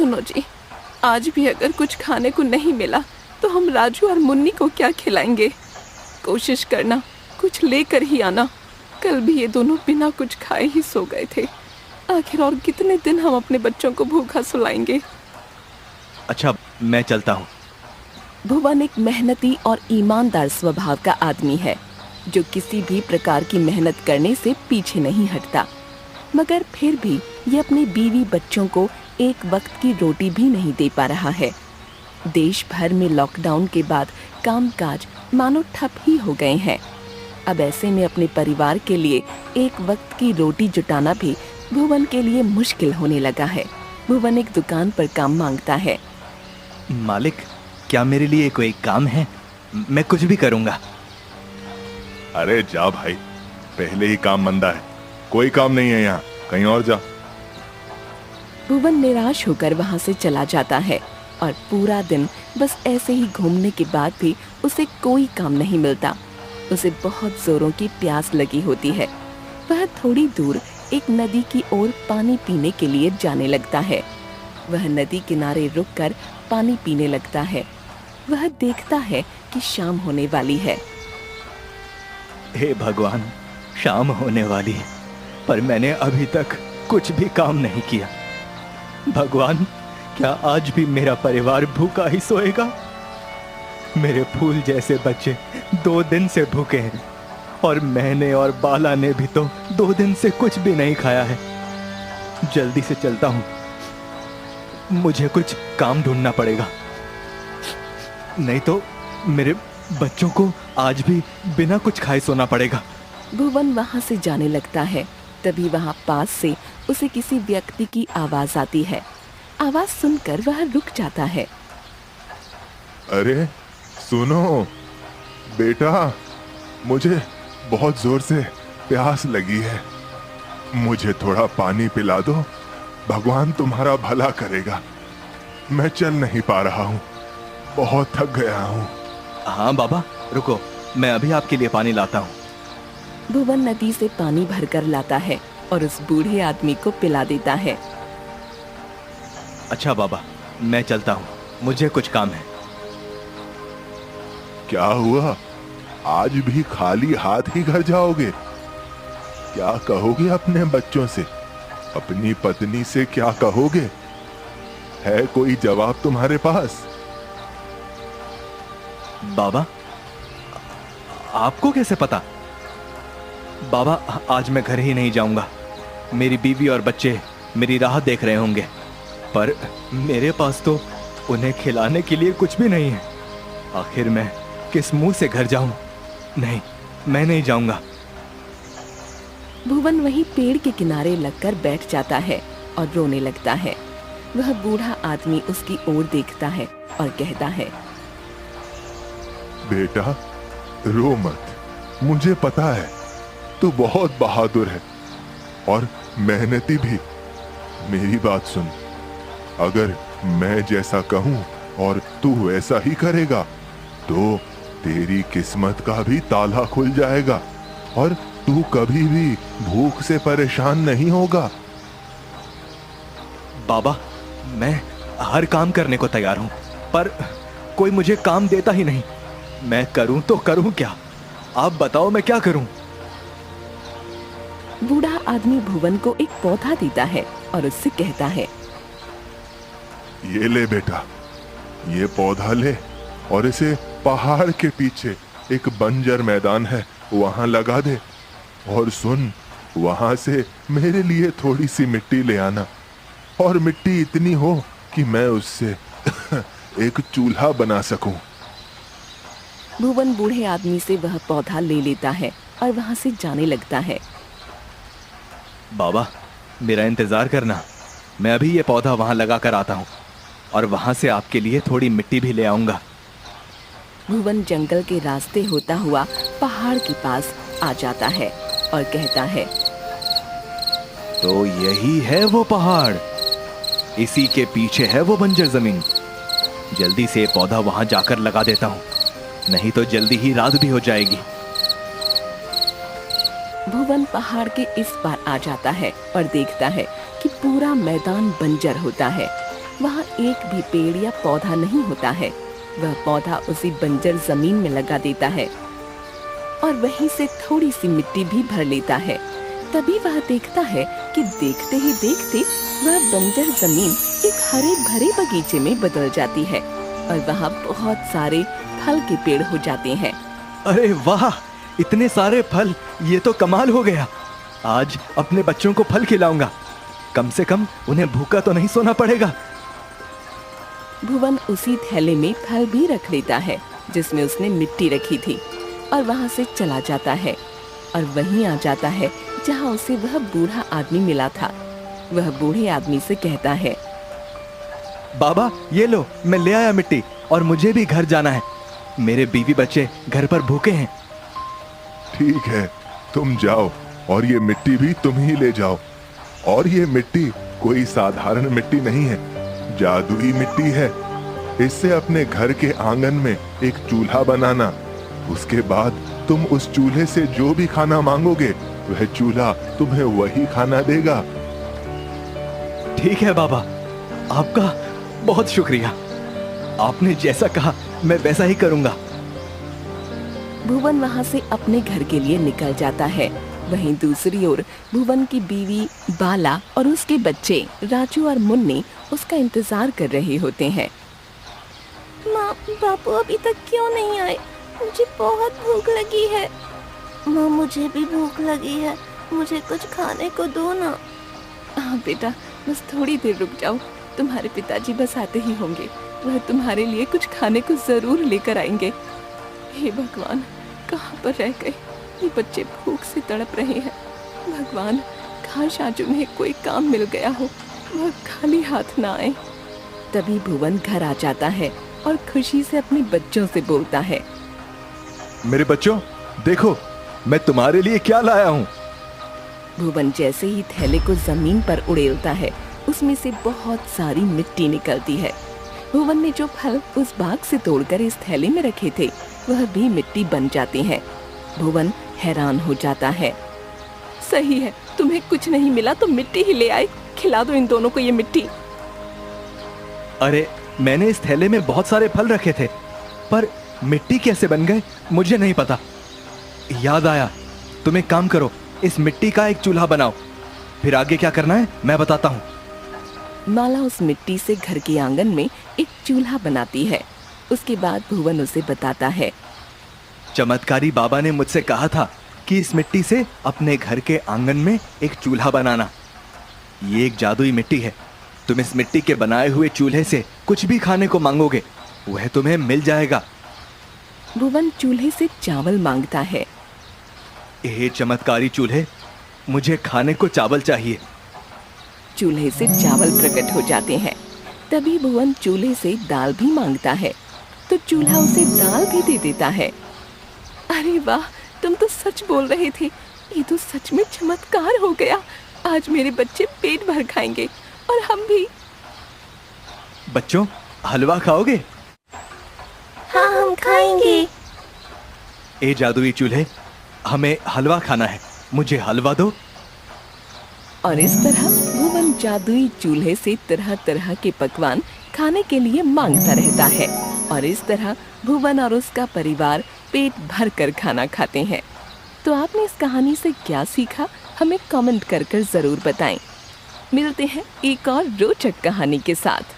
सुनो जी, आज भी अगर कुछ खाने को नहीं मिला तो हम राजू और मुन्नी को क्या खिलाएंगे? कोशिश करना कुछ लेकर ही आना। कल भी ये दोनों बिना कुछ खाए ही सो गए थे। आखिर और कितने दिन हम अपने बच्चों को भूखा सुलाएंगे? अच्छा, मैं चलता हूँ। भुवन एक मेहनती और ईमानदार स्वभाव का आदमी है, जो किसी भी प्रकार की मेहनत करने से पीछे नहीं हटता। मगर फिर भी ये अपने बीवी बच्चों को एक वक्त की रोटी भी नहीं दे पा रहा है। देश भर में लॉकडाउन के बाद कामकाज मानो ठप ही हो गए हैं। अब ऐसे में अपने परिवार के लिए एक वक्त की रोटी जुटाना भी भुवन के लिए मुश्किल होने लगा है। भुवन एक दुकान पर काम मांगता है। मालिक, क्या मेरे लिए कोई काम है? मैं कुछ भी करूँगा। अरे जा भाई, पहले ही काम मंदा है, कोई काम नहीं है यहाँ, कहीं और जा। भुवन निराश होकर वहाँ से चला जाता है और पूरा दिन बस ऐसे ही घूमने के बाद भी उसे कोई काम नहीं मिलता। उसे बहुत जोरों की प्यास लगी होती है। वह थोड़ी दूर एक नदी की ओर पानी पीने के लिए जाने लगता है। वह नदी किनारे रुककर पानी पीने लगता है। वह देखता है कि शाम होने वाली है। हे भगवान, शाम होने वाली है, पर मैंने अभी तक कुछ भी काम नहीं किया। भगवान, क्या आज भी मेरा परिवार भूखा ही सोएगा? मेरे फूल जैसे बच्चे 2 दिन से भूखे हैं और मैंने और बाला ने भी तो 2 दिन से कुछ भी नहीं खाया है। जल्दी से चलता हूँ, मुझे कुछ काम ढूंढना पड़ेगा, नहीं तो मेरे बच्चों को आज भी बिना कुछ खाए सोना पड़ेगा। भुवन वहाँ से जाने लगता है। तभी वहाँ पास से उसे किसी व्यक्ति की आवाज आती है। आवाज सुनकर वह रुक जाता है। अरे सुनो बेटा, मुझे बहुत जोर से प्यास लगी है, मुझे थोड़ा पानी पिला दो, भगवान तुम्हारा भला करेगा। मैं चल नहीं पा रहा हूँ, बहुत थक गया हूँ। हाँ बाबा, रुको, मैं अभी आपके लिए पानी लाता हूँ। भुवन नदी से पानी भरकर लाता है और उस बूढ़े आदमी को पिला देता है। अच्छा बाबा, मैं चलता हूँ, मुझे कुछ काम है। क्या हुआ, आज भी खाली हाथ ही घर जाओगे? क्या कहोगे अपने बच्चों से, अपनी पत्नी से क्या कहोगे? है कोई जवाब तुम्हारे पास? बाबा, आपको कैसे पता? बाबा, आज मैं घर ही नहीं जाऊंगा। मेरी बीवी और बच्चे मेरी राह देख रहे होंगे, पर मेरे पास तो उन्हें खिलाने के लिए कुछ भी नहीं है। आखिर मैं किस मुंह से घर जाऊं? नहीं, मैं नहीं जाऊंगा। भुवन वहीं पेड़ के किनारे लगकर बैठ जाता है और रोने लगता है। वह बूढ़ा आदमी उसकी ओर देखता है और कहता है, बेटा रो मत, मुझे पता है तू बहुत बहादुर है और मेहनती भी। मेरी बात सुन, अगर मैं जैसा कहूं और तू वैसा ही करेगा तो तेरी किस्मत का भी ताला खुल जाएगा और तू कभी भी भूख से परेशान नहीं होगा। बाबा, मैं हर काम करने को तैयार हूं, पर कोई मुझे काम देता ही नहीं। मैं करूं तो करूं क्या? आप बताओ, मैं क्या करूं? बूढ़ा आदमी भुवन को एक पौधा देता है और उससे कहता है, ये ले बेटा, ये पौधा ले और इसे पहाड़ के पीछे एक बंजर मैदान है, वहां लगा दे। और सुन, वहां से मेरे लिए थोड़ी सी मिट्टी ले आना, और मिट्टी इतनी हो कि मैं उससे एक चूल्हा बना सकूं। भुवन बूढ़े आदमी से वह पौधा ले लेता है और वहां से जाने लगता है। बाबा, मेरा इंतजार करना, मैं अभी ये पौधा वहां लगा कर आता हूं और वहां से आपके लिए थोड़ी मिट्टी भी ले आऊंगा। भुवन जंगल के रास्ते होता हुआ पहाड़ के पास आ जाता है और कहता है, तो यही है वो पहाड़, इसी के पीछे है वो बंजर जमीन। जल्दी से पौधा वहां जाकर लगा देता हूं, नहीं तो जल्दी ही रात भी हो जाएगी। भुवन पहाड़ के इस पार आ जाता है और देखता है कि पूरा मैदान बंजर होता है। वहाँ एक भी पेड़ या पौधा नहीं होता है। वह पौधा उसी बंजर जमीन में लगा देता है और वहीं से थोड़ी सी मिट्टी भी भर लेता है। तभी वह देखता है कि देखते ही देखते वह बंजर जमीन एक हरे भरे बगीचे में बदल जाती है और वहाँ बहुत सारे फल के पेड़ हो जाते हैं। अरे वाह, इतने सारे फल, ये तो कमाल हो गया। आज अपने बच्चों को फल खिलाऊंगा, कम से कम उन्हें भूखा तो नहीं सोना पड़ेगा। भुवन उसी थैले में फल भी रख लेता है जिसमें उसने मिट्टी रखी थी और वहाँ से चला जाता है और वहीं आ जाता है जहाँ उसे वह बूढ़ा आदमी मिला था। वह बूढ़े आदमी से कहता है, बाबा ये लो, मैं ले आया मिट्टी और मुझे भी घर जाना है। मेरे बीवी बच्चे घर पर भूखे हैं। ठीक है, तुम जाओ और ये मिट्टी भी तुम ही ले जाओ। और ये मिट्टी कोई साधारण मिट्टी नहीं है, जादुई मिट्टी है। इससे अपने घर के आंगन में एक चूल्हा बनाना। उसके बाद तुम उस चूल्हे से जो भी खाना मांगोगे वह चूल्हा तुम्हें वही खाना देगा। ठीक है बाबा, आपका बहुत शुक्रिया। आपने जैसा कहा मैं वैसा ही करूंगा। भुवन वहाँ से अपने घर के लिए निकल जाता है। वहीं दूसरी ओर भुवन की बीवी बाला और उसके बच्चे राजू और मुन्नी उसका इंतजार कर रहे होते हैं। माँ, बापू अभी तक क्यों नहीं आए? मुझे बहुत भूख लगी है। माँ, मुझे भी भूख लगी है, मुझे कुछ खाने को दो ना। हाँ बेटा, बस थोड़ी देर रुक जाओ, तुम्हारे पिताजी बस आते ही होंगे। वह तुम्हारे लिए कुछ खाने को जरूर लेकर आएंगे। हे भगवान, कहाँ पर रह गए ये बच्चे, भूख से तड़प रहे हैं। भगवान, काश आज उन्हें कोई काम मिल गया हो, वह खाली हाथ ना आए। तभी भुवन घर आ जाता है और खुशी से अपने बच्चों से बोलता है, मेरे बच्चों देखो, मैं तुम्हारे लिए क्या लाया हूँ। भुवन जैसे ही थैले को जमीन पर उड़ेलता है, उसमें से बहुत सारी मिट्टी निकलती है। भुवन ने जो फल उस बाग से तोड़कर इस थैले में रखे थे वह भी मिट्टी बन जाते हैं। भुवन हैरान हो जाता है। सही है, तुम्हें कुछ नहीं मिला तो मिट्टी ही ले आए, खिला दो इन दोनों को ये मिट्टी। अरे मैंने इस थैले में बहुत सारे फल रखे थे, पर मिट्टी कैसे बन गए मुझे नहीं पता। याद आया, तुम एक काम करो, इस मिट्टी का एक चूल्हा बनाओ, फिर आगे क्या करना है मैं बताता हूँ। माला उस मिट्टी से घर के आंगन में एक चूल्हा बनाती है। उसके बाद भुवन उसे बताता है, चमत्कारी बाबा ने मुझसे कहा था कि इस मिट्टी से अपने घर के आंगन में एक चूल्हा बनाना। ये एक जादुई मिट्टी है। तुम इस मिट्टी के बनाए हुए चूल्हे से कुछ भी खाने को मांगोगे वह तुम्हें मिल जाएगा। भुवन चूल्हे से चावल मांगता है। हे चमत्कारी चूल्हे, मुझे खाने को चावल चाहिए। चूल्हे से चावल प्रकट हो जाते हैं। तभी भुवन चूल्हे से दाल भी मांगता है तो चूल्हा उसे दाल भी दे देता है। अरे वाह, तुम तो सच बोल रहे थे, ये तो सच में चमत्कार हो गया। आज मेरे बच्चे पेट भर खाएंगे और हम भी। बच्चों, हलवा खाओगे? हाँ, हम खाएंगे। ए जादुई चूल्हे, हमें हलवा खाना है, मुझे हलवा दो। और इस तरह भुवन जादुई चूल्हे से तरह तरह के पकवान खाने के लिए मांगता रहता है और इस तरह भुवन और उसका परिवार पेट भर कर खाना खाते हैं। तो आपने इस कहानी से क्या सीखा, हमें कमेंट कर जरूर बताएं। मिलते हैं एक और रोचक कहानी के साथ।